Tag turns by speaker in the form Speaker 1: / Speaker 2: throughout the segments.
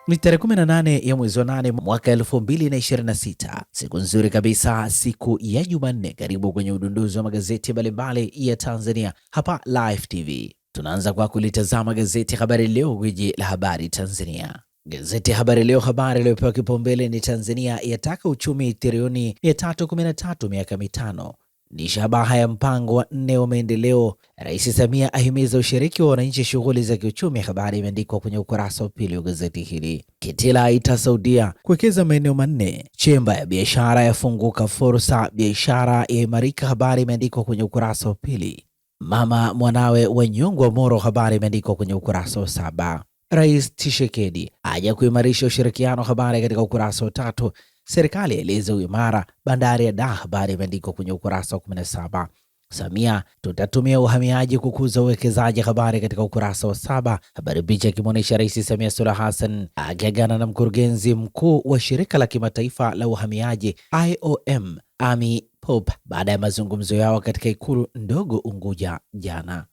Speaker 1: Ni tarehe 18 ya mwezi wa 8 mwaka 2026. Siku nzuri kabisa, siku ya Jumanne. Karibu kwenye udunduzi wa magazeti mbalimbali ya Tanzania hapa Live TV. Tunaanza kwa kulitazama gazeti Habari Leo, gwiji la habari Tanzania. Gazeti Habari Leo, habari iliyopewa kipaumbele ni Tanzania yataka uchumi trilioni 313 miaka mitano. Ni shabaha ya mpango wa 4 wa maendeleo. Rais Samia ahimiza ushiriki wa wananchi shughuli za kiuchumi. Habari imeandikwa kwenye ukurasa wa pili wa gazeti hili. Kitila aita Saudia kuwekeza maeneo manne. Chemba ya biashara yafunguka fursa, biashara yaimarika. Habari imeandikwa kwenye ukurasa wa pili. Mama mwanawe wanyongwa Moro. Habari imeandikwa kwenye ukurasa wa 7. Rais Tshisekedi aja kuimarisha ushirikiano. Habari katika ukurasa wa 3. Serikali yaeleza uimara bandari ya Dar. Habari imeandikwa kwenye ukurasa wa 17. Samia, tutatumia uhamiaji kukuza uwekezaji. Habari katika ukurasa wa 7. Habari picha ikimwonyesha Rais Samia Suluhu Hassan akiagana na mkurugenzi mkuu wa shirika la kimataifa la uhamiaji IOM Amy Pope baada ya mazungumzo yao katika ikulu ndogo Unguja jana.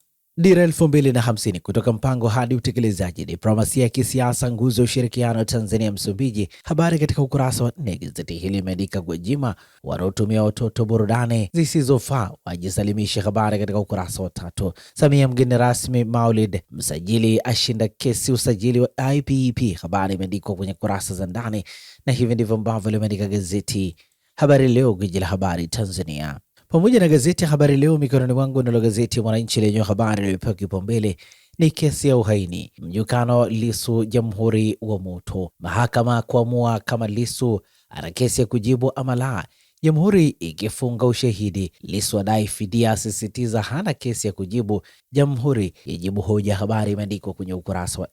Speaker 1: Dira 2050 kutoka mpango hadi utekelezaji. Diplomasia ya kisiasa, nguzo ya ushirikiano Tanzania Msumbiji. Habari katika ukurasa wa 4. Gazeti hili imeandika Gwajima, wanaotumia watoto burudani zisizofaa wajisalimishe. Habari katika ukurasa wa 3. Samia mgeni rasmi Maulid. Msajili ashinda kesi usajili wa IPEP. Habari imeandikwa kwenye kurasa za ndani, na hivi ndivyo ambavyo limeandika gazeti Habari Leo, gwiji la habari Tanzania. Pamoja na gazeti ya Habari Leo mikononi mwangu, nalo gazeti ya Mwananchi lenye habari iliyopewa kipaumbele ni kesi ya uhaini, mjukano Lissu jamhuri wa moto, mahakama kuamua kama Lissu ana kesi ya kujibu ama la, jamhuri ikifunga ushahidi. Lissu adai fidia, asisitiza hana kesi ya kujibu, jamhuri yajibu hoja. Habari imeandikwa kwenye ukurasa wa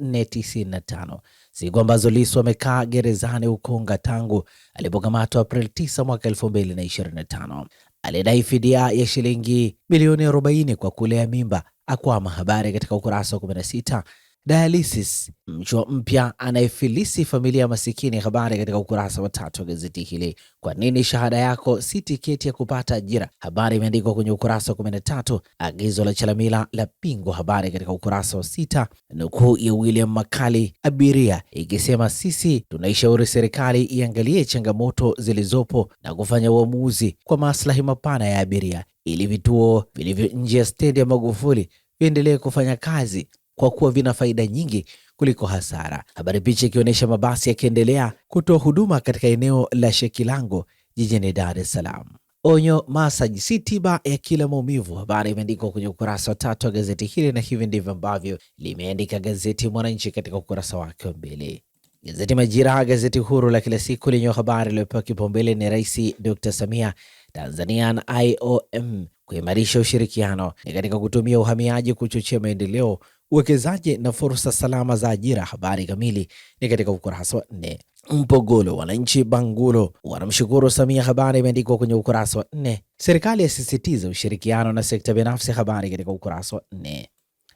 Speaker 1: 495. Siku ambazo Lissu amekaa gerezani Ukonga tangu alipokamatwa Aprili 9 mwaka 2025. Alidai fidia ya shilingi milioni 40 kwa kulea mimba akwama. Habari katika ukurasa wa 16. Dialysis, mchwa mpya anayefilisi familia masikini. Habari katika ukurasa wa 3 wa gazeti hili. Kwa nini shahada yako si tiketi ya kupata ajira? Habari imeandikwa kwenye ukurasa wa 13. Agizo la Chalamila la pingwa. Habari katika ukurasa wa 6. Nukuu ya William Makali abiria ikisema, sisi tunaishauri serikali iangalie changamoto zilizopo na kufanya uamuzi kwa maslahi mapana ya abiria, ili vituo vilivyo nje ya stendi ya Magufuli viendelee kufanya kazi kwa kuwa vina faida nyingi kuliko hasara. Habari picha ikionyesha mabasi yakiendelea kutoa huduma katika eneo la Shekilango jijini Dar es Salaam. Onyo, masaji si tiba ya kila maumivu. Habari imeandikwa kwenye ukurasa wa 3 wa gazeti hili, na hivi ndivyo ambavyo limeandika gazeti Mwananchi katika ukurasa wake wa mbele. Gazeti Majira, gazeti huru la kila siku lenye habari iliyopewa kipaumbele ni Rais Dr. Samia, Tanzania na IOM kuimarisha ushirikiano ni katika kutumia uhamiaji kuchochea maendeleo, uwekezaji na fursa salama za ajira. Habari kamili ni katika ukurasa wa 4. Mpogolo, wananchi Bangulo wanamshukuru Samia. Habari imeandikwa kwenye ukurasa wa 4. Serikali yasisitiza ushirikiano na sekta binafsi. Habari katika ukurasa wa 4.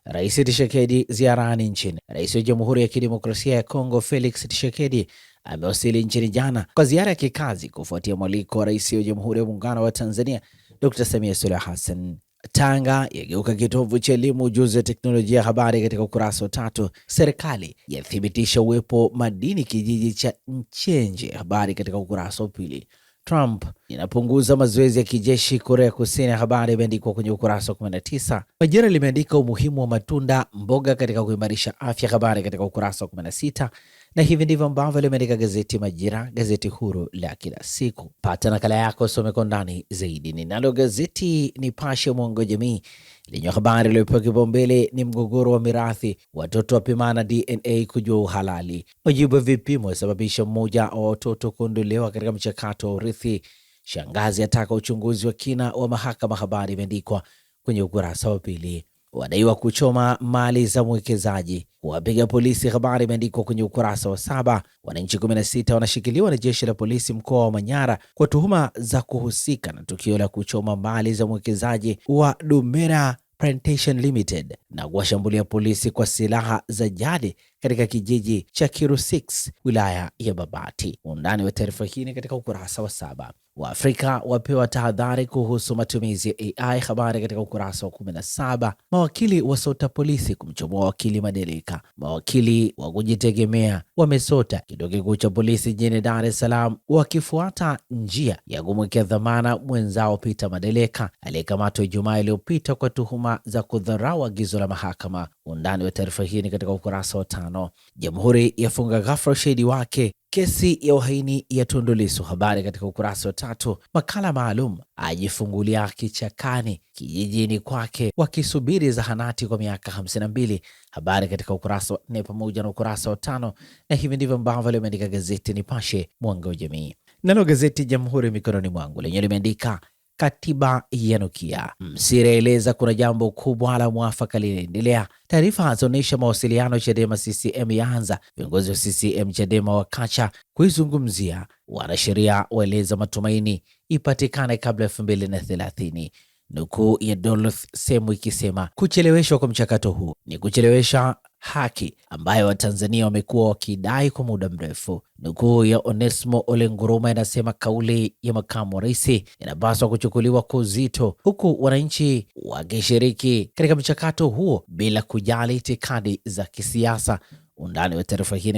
Speaker 1: Rais Tshisekedi ziarani nchini. Rais wa Jamhuri ya Kidemokrasia ya Kongo Felix Tshisekedi amewasili nchini jana kwa ziara ya kikazi kufuatia mwaliko wa Rais wa Jamhuri ya Muungano wa Tanzania Dr. Samia Suluhu Hassan. Tanga yageuka kitovu cha elimu, ujuzi wa teknolojia. Habari katika ukurasa wa 3. Serikali yathibitisha uwepo madini kijiji cha Nchenje. Habari katika ukurasa wa 2. Trump inapunguza mazoezi ya kijeshi Korea Kusini. Habari imeandikwa kwenye ukurasa wa 19. Majira limeandika umuhimu wa matunda mboga katika kuimarisha afya. Habari katika ukurasa wa 16. Na hivi ndivyo ambavyo limeandika gazeti Majira, gazeti huru la kila siku. Pata nakala yako, some kwa ndani zaidi. Ninalo gazeti Nipashe mwanga wa jamii lenye habari iliyopewa kipaumbele ni mgogoro wa mirathi, watoto wapimana DNA kujua uhalali, majibu ya vipimo yasababisha mmoja wa watoto kuondolewa katika mchakato wa urithi, shangazi ataka uchunguzi wa kina wa mahakama. Habari imeandikwa kwenye ukurasa wa 2. Wadaiwa kuchoma mali za mwekezaji kuwapiga polisi. Habari imeandikwa kwenye ukurasa wa 7. Wananchi 16 wanashikiliwa na jeshi la polisi mkoa wa Manyara kwa tuhuma za kuhusika na tukio la kuchoma mali za mwekezaji wa Dumera Plantation Limited na kuwashambulia polisi kwa silaha za jadi katika kijiji cha Kiru 6 wilaya ya Babati. Undani wa taarifa hii katika ukurasa wa 7. Waafrika wapewa tahadhari kuhusu matumizi ya AI, habari katika ukurasa wa 17. Mawakili wasota polisi kumchomoa wakili Madeleka. Mawakili wa kujitegemea wamesota kituo kikuu cha polisi jijini Dar es Salaam wakifuata njia ya kumwekea dhamana mwenzao Peter Madeleka aliyekamatwa Ijumaa iliyopita kwa tuhuma za kudharau agizo la mahakama. Undani wa taarifa hii ni katika ukurasa wa 5. Jamhuri yafunga ghafla ushahidi wake kesi ya uhaini ya Tundu Lissu, habari katika ukurasa wa 3. Makala maalum ajifungulia kichakani kijijini kwake wakisubiri zahanati kwa miaka 52, habari katika ukurasa wa 4 pamoja na ukurasa wa 5. Na hivi ndivyo ambavyo limeandika gazeti Nipashe mwanga wa jamii. Nalo gazeti Jamhuri mikononi mwangu lenyewe limeandika katiba yanukia, Msire aeleza kuna jambo kubwa la mwafaka linaendelea. Taarifa zaonyesha mawasiliano Chadema CCM yaanza, viongozi wa CCM Chadema wakacha kuizungumzia, wanasheria waeleza matumaini ipatikane kabla 2030. Nukuu ya Doloth Semu ikisema kucheleweshwa kwa mchakato huu ni kuchelewesha haki ambayo Watanzania wamekuwa wakidai kwa muda mrefu. Nukuu ya Onesmo Ole Nguruma inasema kauli ya makamu wa rais inapaswa kuchukuliwa kwa uzito, huku wananchi wakishiriki katika mchakato huo bila kujali itikadi za kisiasa. Undani wa taarifa hii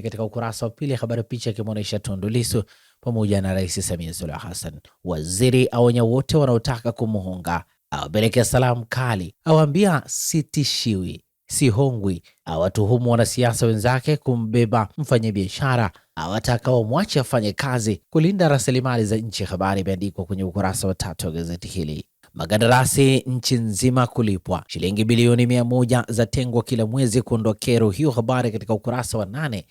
Speaker 1: katika ukurasa wa pili. Habari picha ikimwonyesha Tundu Lissu pamoja na Rais Samia Suluhu Hassan. Waziri aonya wote wanaotaka kumuhonga, awapelekea salamu kali, awaambia sitishiwi, sihongwi, awatuhumu wanasiasa wenzake kumbeba mfanyabiashara, awataka wamwache afanye kazi kulinda rasilimali za nchi. Habari imeandikwa kwenye ukurasa wa 3 wa gazeti hili. Makandarasi nchi nzima kulipwa shilingi bilioni 100 za tengwa kila mwezi kuondoa kero hiyo, habari katika ukurasa wa 8.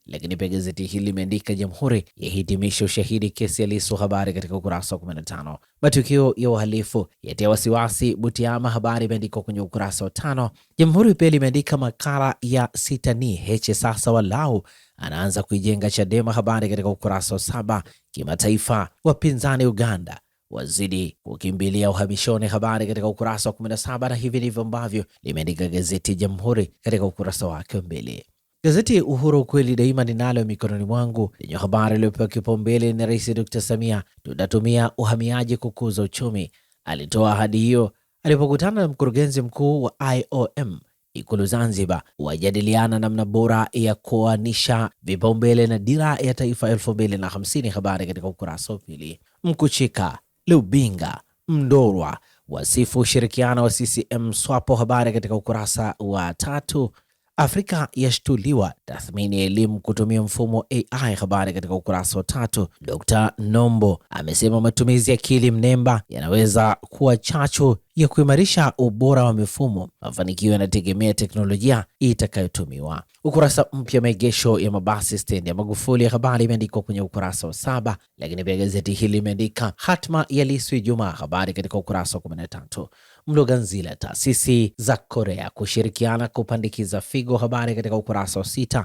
Speaker 1: Lakini pia gazeti hili limeandika Jamhuri yahitimisha ushahidi kesi ya Lissu, habari katika ukurasa wa 15. Matukio ya uhalifu yatia wasiwasi Butiama, habari imeandikwa kwenye ukurasa wa 5. Jamhuri pia limeandika makala ya Sitani Heche sasa walau anaanza kuijenga Chadema, habari katika ukurasa wa 7. Kimataifa, wapinzani Uganda wazidi kukimbilia uhamishoni, habari katika ukurasa wa 17. Na hivi ndivyo ambavyo limeandika gazeti Jamhuri katika ukurasa wake wa mbele. Gazeti Uhuru kweli daima ninalo mikononi mwangu lenye habari iliyopewa kipaumbele na Rais Dr. Samia, tutatumia uhamiaji kukuza uchumi. Alitoa ahadi hiyo alipokutana na mkurugenzi mkuu wa IOM Ikulu Zanzibar, wajadiliana namna bora ya kuanisha vipaumbele na dira ya taifa 2050, habari katika ukurasa wa pili. Mkuchika, Lubinga, Mndorwa wasifu ushirikiano wa CCM SWAPO, habari katika ukurasa wa 3. Afrika yashtuliwa tathmini ya elimu kutumia mfumo AI, habari katika ukurasa wa 3. Dr. Nombo amesema matumizi ya akili mnemba yanaweza kuwa chachu ya kuimarisha ubora wa mifumo. Mafanikio yanategemea teknolojia itakayotumiwa. Ukurasa mpya maegesho ya mabasi stendi ya Magufuli, habari imeandikwa kwenye ukurasa wa 7. Lakini pia gazeti hili imeandika hatma ya Lissu Ijumaa, habari katika ukurasa wa 13. Mloganzila, taasisi za Korea kushirikiana kupandikiza figo, habari katika ukurasa wa 6.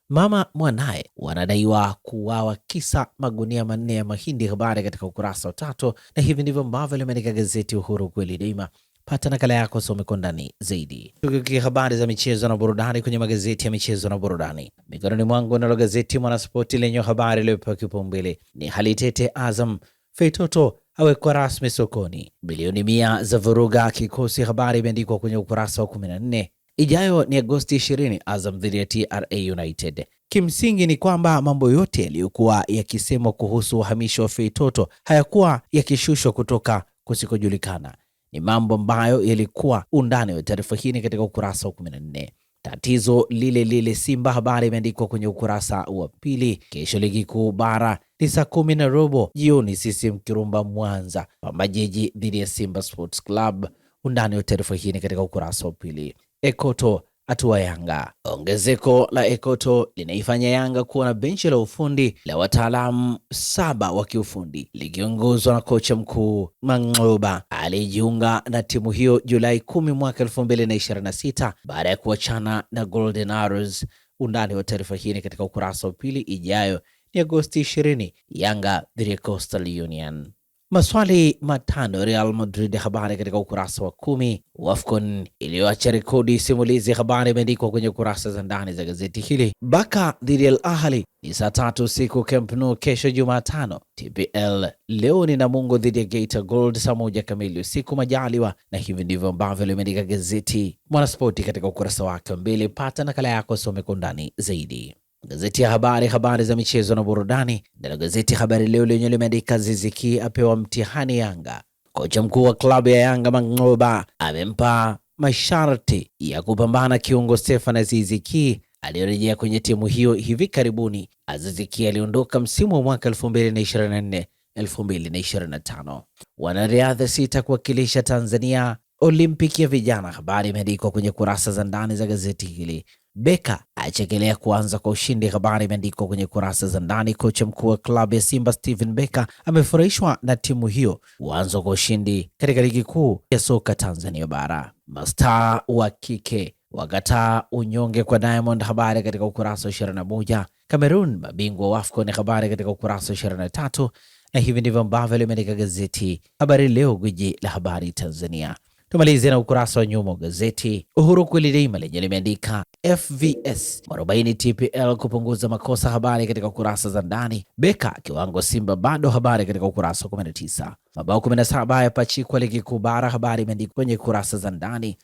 Speaker 1: Mama mwanaye wanadaiwa kuuawa kisa magunia 4 ya mahindi, habari katika ukurasa wa 3. Na hivi ndivyo ambavyo limeandika gazeti Uhuru kweli daima. Pata nakala yako, some kwa ndani zaidi. Tukikia habari za michezo na burudani kwenye magazeti ya michezo na burudani mikononi mwangu, nalo gazeti Mwanaspoti lenye habari iliyopewa kipaumbele ni hali tete Azam, Feitoto awekwa rasmi sokoni, bilioni 100 za vuruga kikosi, habari imeandikwa kwenye ukurasa wa 14. Ijayo ni Agosti 20, Azam dhidi ya TRA United. Kimsingi ni kwamba mambo yote yaliyokuwa yakisemwa kuhusu uhamisho wa Feitoto hayakuwa yakishushwa kutoka kusikojulikana. Ni mambo ambayo yalikuwa. Undani wa taarifa hii katika ukurasa wa 14. Tatizo lile lile Simba, habari imeandikwa kwenye ukurasa wa 2. Kesho ligi kuu bara ni saa 10:15 jioni, CCM Kirumba Mwanza, Pamba Jiji dhidi ya Simba Sports Club. Undani wa taarifa hii katika ukurasa wa 2. Ekoto atua Yanga. Ongezeko la Ekoto linaifanya Yanga kuwa na benchi la ufundi la wataalamu 7 wa kiufundi likiongozwa na kocha mkuu Mang'oba alijiunga na timu hiyo Julai 10 mwaka 2026 baada ya kuachana na Golden Arrows. Undani wa taarifa hii katika ukurasa wa 2. Ijayo ni Agosti 20, Yanga dhidi ya Coastal Union. Maswali matano Real Madrid, habari katika ukurasa wa 10. AFCON iliyoacha rekodi simulizi, habari imeandikwa kwenye kurasa za ndani za gazeti hili. Barca dhidi ya Al Ahly ni saa 3 usiku Camp Nou kesho Jumatano. TPL leo ni Namungo dhidi ya Geita Gold saa 1 kamili usiku majaliwa, na hivi ndivyo ambavyo limeandika gazeti Mwanaspoti katika ukurasa wake wa mbele. Pata nakala yako, some kwa undani zaidi. Gazeti ya habari za michezo na burudani. Ndilo gazeti Habari Leo lenye limeandika Aziz Ki apewa mtihani Yanga. Kocha mkuu wa klabu ya Yanga Mangoba amempa masharti ya kupambana kiungo Stefan Aziz Ki aliyerejea kwenye timu hiyo hivi karibuni. Aziz Ki aliondoka msimu wa mwaka 2024 2025. Wanariadha sita kuwakilisha Tanzania Olimpiki ya vijana, habari imeandikwa kwenye kurasa za ndani za gazeti hili. Beka achekelea kuanza kwa ushindi, habari imeandikwa kwenye kurasa za ndani. Kocha mkuu wa klabu ya Simba Steven Beka amefurahishwa na timu hiyo kuanza kwa ushindi katika ligi kuu ya soka Tanzania bara. Mastaa wa kike wakataa unyonge kwa Diamond, habari katika ukurasa wa 21. Cameroon mabingwa wa AFCON, habari katika ukurasa wa 23. Na hivi ndivyo ambavyo limeandika gazeti Habari Leo, gwiji la habari Tanzania. Tumalize na ukurasa wa nyuma wa gazeti Uhuru kweli daima lenye limeandika FVS 40 TPL kupunguza makosa, habari katika kurasa za ndani. Beka kiwango Simba bado, habari katika ukurasa wa 19. Mabao 17 yapachikwa ligi kuu bara, habari imeandikwa kwenye kurasa za ndani.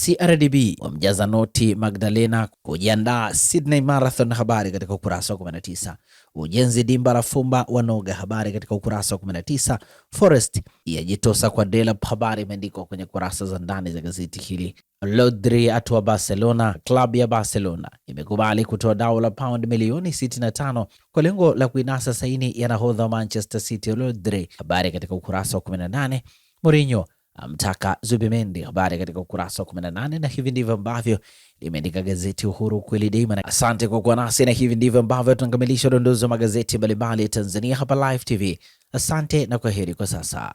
Speaker 1: CRDB wamjaza noti Magdalena kujiandaa Sydney Marathon, habari katika ukurasa wa 19. Ujenzi dimba la Fumba wanoga, habari katika ukurasa wa 19. Forest yajitosa kwa Delap, habari imeandikwa kwenye kurasa za ndani za gazeti hili. Rodri atua Barcelona. Klabu ya Barcelona imekubali kutoa dau la pound milioni 65 kwa lengo la kuinasa saini ya nahodha wa Manchester City Rodri, habari katika ukurasa wa 18. Mourinho amtaka Zubimendi, habari katika ukurasa wa 18. Na hivi ndivyo ambavyo limeandika gazeti Uhuru kweli daima. Asante kwa kuwa nasi, na hivi ndivyo ambavyo tunakamilisha dondozo wa magazeti mbalimbali ya Tanzania hapa Live TV. Asante na kwaheri kwa sasa.